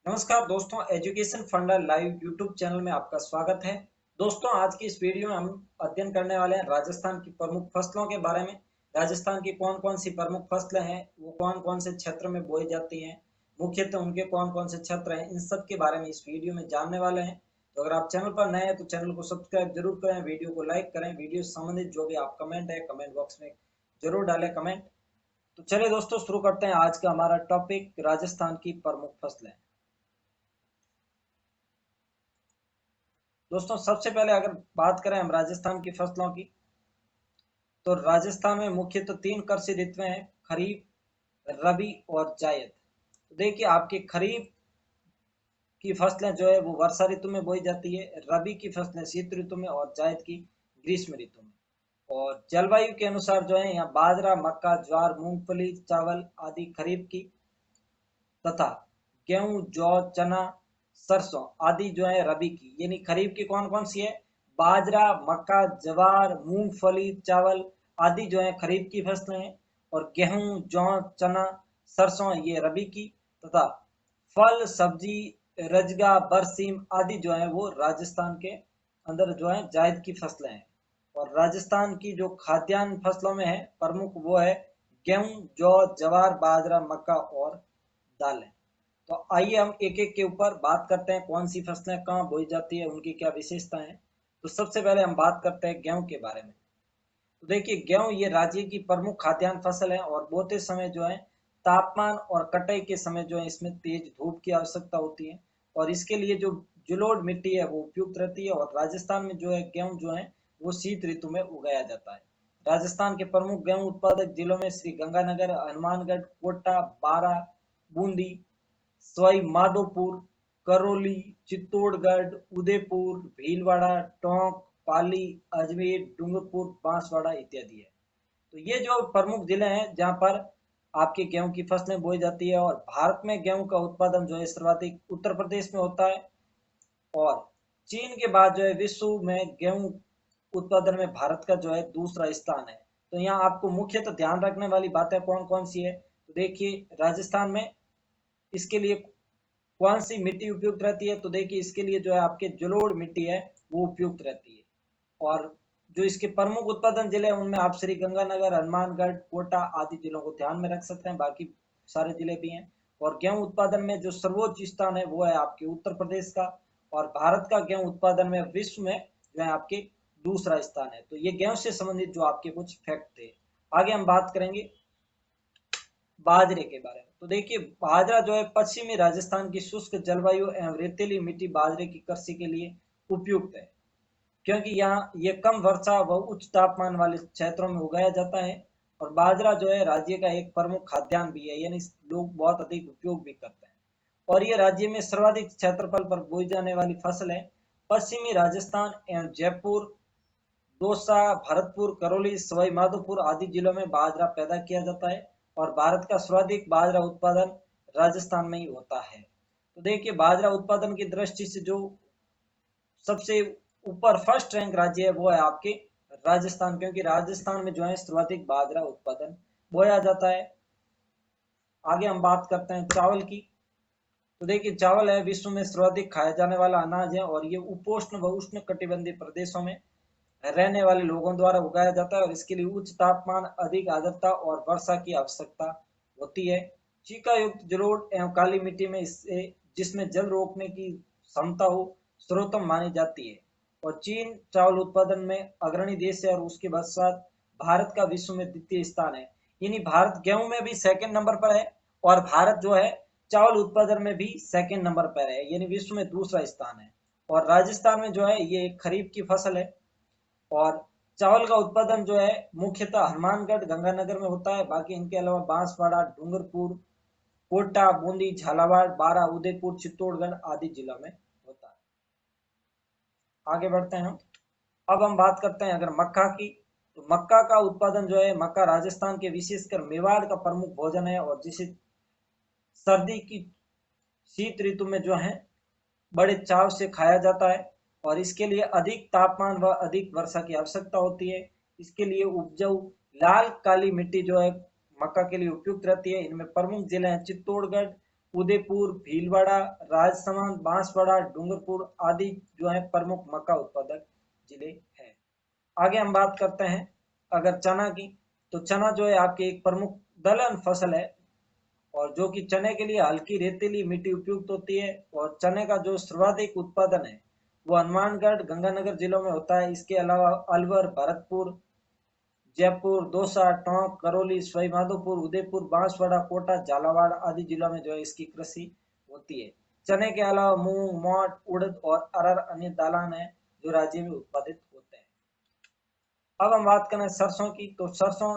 नमस्कार दोस्तों, एजुकेशन फंडा लाइव यूट्यूब चैनल में आपका स्वागत है। दोस्तों, आज की इस वीडियो में हम अध्ययन करने वाले हैं राजस्थान की प्रमुख फसलों के बारे में। राजस्थान की कौन कौन सी प्रमुख फसलें हैं, वो कौन कौन से क्षेत्र में बोई जाती हैं, मुख्यतः उनके कौन कौन से क्षेत्र हैं, इन सब के बारे में इस वीडियो में जानने वाले हैं। तो अगर आप चैनल पर नए हैं तो चैनल को सब्सक्राइब जरूर करें, वीडियो को लाइक करें, वीडियो से संबंधित जो भी आप कमेंट है कमेंट बॉक्स में जरूर डालें कमेंट। तो चलिए दोस्तों, शुरू करते हैं आज का हमारा टॉपिक, राजस्थान की प्रमुख फसलें। दोस्तों, सबसे पहले अगर बात करें हम राजस्थान की फसलों की, तो राजस्थान में मुख्य तो तीन कृषि ऋतुएं हैं, खरीफ, रबी और जायद। तो देखिए, आपकी खरीफ की फसलें जो है वो वर्षा ऋतु में बोई जाती है, रबी की फसलें शीत ऋतु में और जायद की ग्रीष्म ऋतु में। और जलवायु के अनुसार जो है यहाँ बाजरा, मक्का, ज्वार, मूंगफली, चावल आदि खरीफ की, तथा गेहूं, जौ, चना, सरसों आदि जो है रबी की। यानी खरीफ की कौन कौन सी है? बाजरा, मक्का, ज्वार, मूंगफली, चावल आदि जो है खरीफ की फसलें हैं। और गेहूं, जौ, चना, सरसों ये रबी की, तथा फल, सब्जी, रजगा, बरसीम आदि जो है वो राजस्थान के अंदर जो है जायद की फसलें हैं। और राजस्थान की जो खाद्यान्न फसलों में है प्रमुख, वो है गेहूं, जौ, जवार, बाजरा, मक्का और दालें। तो आइए हम एक एक के ऊपर बात करते हैं, कौन सी फसलें कहाँ बोई जाती है, उनकी क्या विशेषताएं हैं। तो सबसे पहले हम बात करते हैं गेहूं के बारे में। तो देखिए, गेहूं ये राज्य की प्रमुख खाद्यान्न फसल है और बोते समय जो है तापमान और कटाई के समय जो है इसमें तेज धूप की आवश्यकता होती है। और इसके लिए जो जलोढ़ मिट्टी है वो उपयुक्त रहती है। और राजस्थान में जो है गेहूं जो है वो शीत ऋतु में उगाया जाता है। राजस्थान के प्रमुख गेहूं उत्पादक जिलों में श्री गंगानगर, हनुमानगढ़, कोटा, बारा, बूंदी, सवाई माधोपुर, करौली, चित्तौड़गढ़, उदयपुर, भीलवाड़ा, टोंक, पाली, अजमेर, डूंगरपुर, बांसवाड़ा इत्यादि है। तो ये जो प्रमुख जिले हैं जहाँ पर आपके गेहूं की फसलें बोई जाती है। और भारत में गेहूं का उत्पादन जो है सर्वाधिक उत्तर प्रदेश में होता है। और चीन के बाद जो है विश्व में गेहूं उत्पादन में भारत का जो है दूसरा स्थान है। तो यहाँ आपको मुख्यतः ध्यान रखने वाली बातें कौन कौन सी है, तो देखिए, राजस्थान में इसके लिए कौन सी मिट्टी उपयुक्त रहती है, तो देखिए इसके लिए जो है आपके जलोढ़ मिट्टी है वो उपयुक्त रहती है। और जो इसके प्रमुख उत्पादन जिले हैं उनमें आप श्री गंगानगर, हनुमानगढ़, कोटा आदि जिलों को ध्यान में रख सकते हैं, बाकी सारे जिले भी हैं। और गेहूं उत्पादन में जो सर्वोच्च स्थान है वो है आपके उत्तर प्रदेश का। और भारत का गेहूं उत्पादन में विश्व में जो है आपके दूसरा स्थान है। तो ये गेहूं से संबंधित जो आपके कुछ फैक्ट थे। आगे हम बात करेंगे बाजरे के बारे में। तो देखिए, बाजरा जो है पश्चिमी राजस्थान की शुष्क जलवायु एवं रेतीली मिट्टी बाजरे की कृषि के लिए उपयुक्त है, क्योंकि यहाँ ये कम वर्षा व उच्च तापमान वाले क्षेत्रों में उगाया जाता है। और बाजरा जो है राज्य का एक प्रमुख खाद्यान्न भी है, यानी लोग बहुत अधिक उपयोग भी करते हैं। और ये राज्य में सर्वाधिक क्षेत्रफल पर बोई जाने वाली फसल है। पश्चिमी राजस्थान एवं जयपुर, दौसा, भरतपुर, करौली, सवाई माधोपुर आदि जिलों में बाजरा पैदा किया जाता है। और भारत का सर्वाधिक बाजरा उत्पादन राजस्थान में ही होता है। तो देखिए, बाजरा उत्पादन की दृष्टि से जो सबसे ऊपर फर्स्ट रैंक राज्य है वो है आपके राजस्थान, क्योंकि राजस्थान में जो है सर्वाधिक बाजरा उत्पादन बोया जाता है। आगे हम बात करते हैं चावल की। तो देखिए, चावल है विश्व में सर्वाधिक खाया जाने वाला अनाज है। और ये उपोष्ण व उष्ण कटिबंधीय प्रदेशों में रहने वाले लोगों द्वारा उगाया जाता है। और इसके लिए उच्च तापमान, अधिक आर्द्रता और वर्षा की आवश्यकता होती है। चीका युक्त जलोढ़ एवं काली मिट्टी में इससे जिसमें जल रोकने की क्षमता हो, सर्वोत्तम मानी जाती है। और चीन चावल उत्पादन में अग्रणी देश है और उसके पश्चात भारत का विश्व में द्वितीय स्थान है। यानी भारत गेहूं में भी सेकंड नंबर पर है और भारत जो है चावल उत्पादन में भी सेकंड नंबर पर है, यानी विश्व में दूसरा स्थान है। और राजस्थान में जो है ये खरीफ की फसल है। और चावल का उत्पादन जो है मुख्यतः हनुमानगढ़, गंगानगर में होता है। बाकी इनके अलावा बांसवाड़ा, डूंगरपुर, कोटा, बूंदी, झालावाड़, बारा, उदयपुर, चित्तौड़गढ़ आदि जिलों में होता है। आगे बढ़ते हैं हम। अब हम बात करते हैं अगर मक्का की। तो मक्का का उत्पादन जो है, मक्का राजस्थान के विशेषकर मेवाड़ का प्रमुख भोजन है और जिसे सर्दी की शीत ऋतु में जो है बड़े चाव से खाया जाता है। और इसके लिए अधिक तापमान व अधिक वर्षा की आवश्यकता होती है। इसके लिए उपजाऊ लाल काली मिट्टी जो है मक्का के लिए उपयुक्त रहती है। इनमें प्रमुख जिले हैं चित्तौड़गढ़, उदयपुर, भीलवाड़ा, राजसमंद, बांसवाड़ा, डूंगरपुर आदि जो है प्रमुख मक्का उत्पादक जिले हैं। आगे हम बात करते हैं अगर चना की, तो चना जो है आपकी एक प्रमुख दलहन फसल है और जो कि चने के लिए हल्की रेतीली मिट्टी उपयुक्त होती है और चने का जो सर्वाधिक उत्पादन है वो हनुमानगढ़, गंगानगर जिलों में होता है। इसके अलावा अलवर, भरतपुर, जयपुर, दौसा, टोंक, करौली, सवाई माधोपुर, उदयपुर, बांसवाड़ा, कोटा, झालावाड़ आदि जिलों में जो है इसकी कृषि होती है। चने के अलावा मूंग, मोट, उड़द और अरहर अन्य दालान है जो राज्य में उत्पादित होते हैं। अब हम बात करें सरसों की, तो सरसों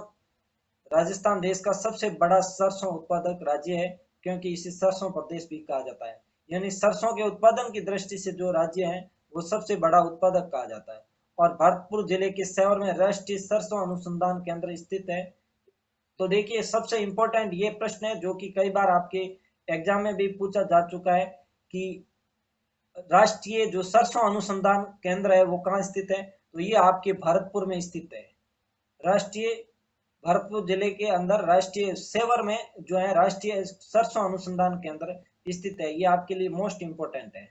राजस्थान देश का सबसे बड़ा सरसों उत्पादक राज्य है क्योंकि इसे सरसों प्रदेश भी कहा जाता है। यानी सरसों के उत्पादन की दृष्टि से जो राज्य है वो सबसे बड़ा उत्पादक कहा जाता है। और भरतपुर जिले के सेवर में राष्ट्रीय सरसों अनुसंधान केंद्र स्थित है। तो देखिए सबसे इंपॉर्टेंट ये प्रश्न है जो कि कई बार आपके एग्जाम में भी पूछा जा चुका है कि राष्ट्रीय जो सरसों अनुसंधान केंद्र है वो कहाँ स्थित है, तो ये आपके भरतपुर में स्थित है। राष्ट्रीय भरतपुर जिले के अंदर राष्ट्रीय सेवर में जो है राष्ट्रीय सरसों अनुसंधान केंद्र स्थित है। ये आपके लिए मोस्ट इंपोर्टेंट है।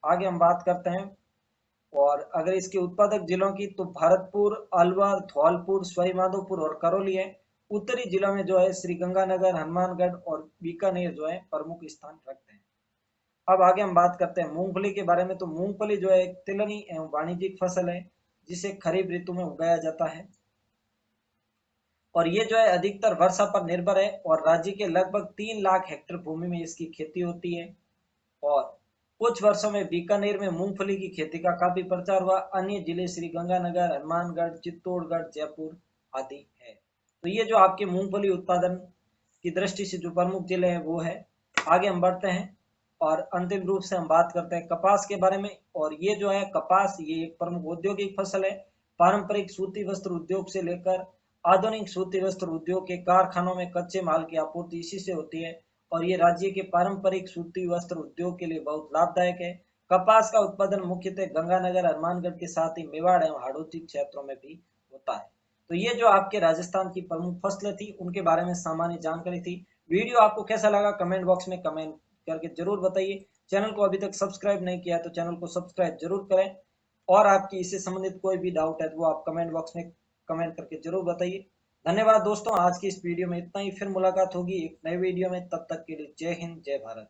आगे हम बात करते हैं और अगर इसके उत्पादक जिलों की, तो भरतपुर, अलवर, धौलपुर, सवाई माधोपुर और करौली है। उत्तरी जिलों में जो है श्री गंगानगर, हनुमानगढ़ और बीकानेर जो है प्रमुख स्थान रखते हैं। अब आगे हम बात करते हैं मूंगफली के बारे में। तो मूंगफली जो है एक तिलहनी एवं वाणिज्यिक फसल है जिसे खरीफ ऋतु में उगाया जाता है और ये जो है अधिकतर वर्षा पर निर्भर है और राज्य के लगभग 3 लाख हेक्टेयर भूमि में इसकी खेती होती है। और कुछ वर्षों में बीकानेर में मूंगफली की खेती का काफी प्रचार हुआ। अन्य जिले श्री गंगानगर, हनुमानगढ़, चित्तौड़गढ़, जयपुर आदि है। तो ये जो आपके मूंगफली उत्पादन की दृष्टि से जो प्रमुख जिले हैं वो है। आगे हम बढ़ते हैं और अंतिम रूप से हम बात करते हैं कपास के बारे में। और ये जो है कपास, ये एक प्रमुख औद्योगिक फसल है। पारंपरिक सूती वस्त्र उद्योग से लेकर आधुनिक सूती वस्त्र उद्योग के कारखानों में कच्चे माल की आपूर्ति इसी से होती है और ये राज्य के पारंपरिक सूती वस्त्र उद्योग के लिए बहुत लाभदायक है। कपास का उत्पादन मुख्यतः गंगानगर, हनुमानगढ़ के साथ ही मेवाड़ एवं हाड़ौती क्षेत्रों में भी होता है। तो ये जो आपके राजस्थान की प्रमुख फसलें थी उनके बारे में सामान्य जानकारी थी। वीडियो आपको कैसा लगा कमेंट बॉक्स में कमेंट करके जरूर बताइए। चैनल को अभी तक सब्सक्राइब नहीं किया तो चैनल को सब्सक्राइब जरूर करें और आपकी इससे संबंधित कोई भी डाउट है तो वो आप कमेंट बॉक्स में कमेंट करके जरूर बताइए। धन्यवाद दोस्तों, आज की इस वीडियो में इतना ही। फिर मुलाकात होगी एक नए वीडियो में, तब तक के लिए जय हिंद, जय भारत।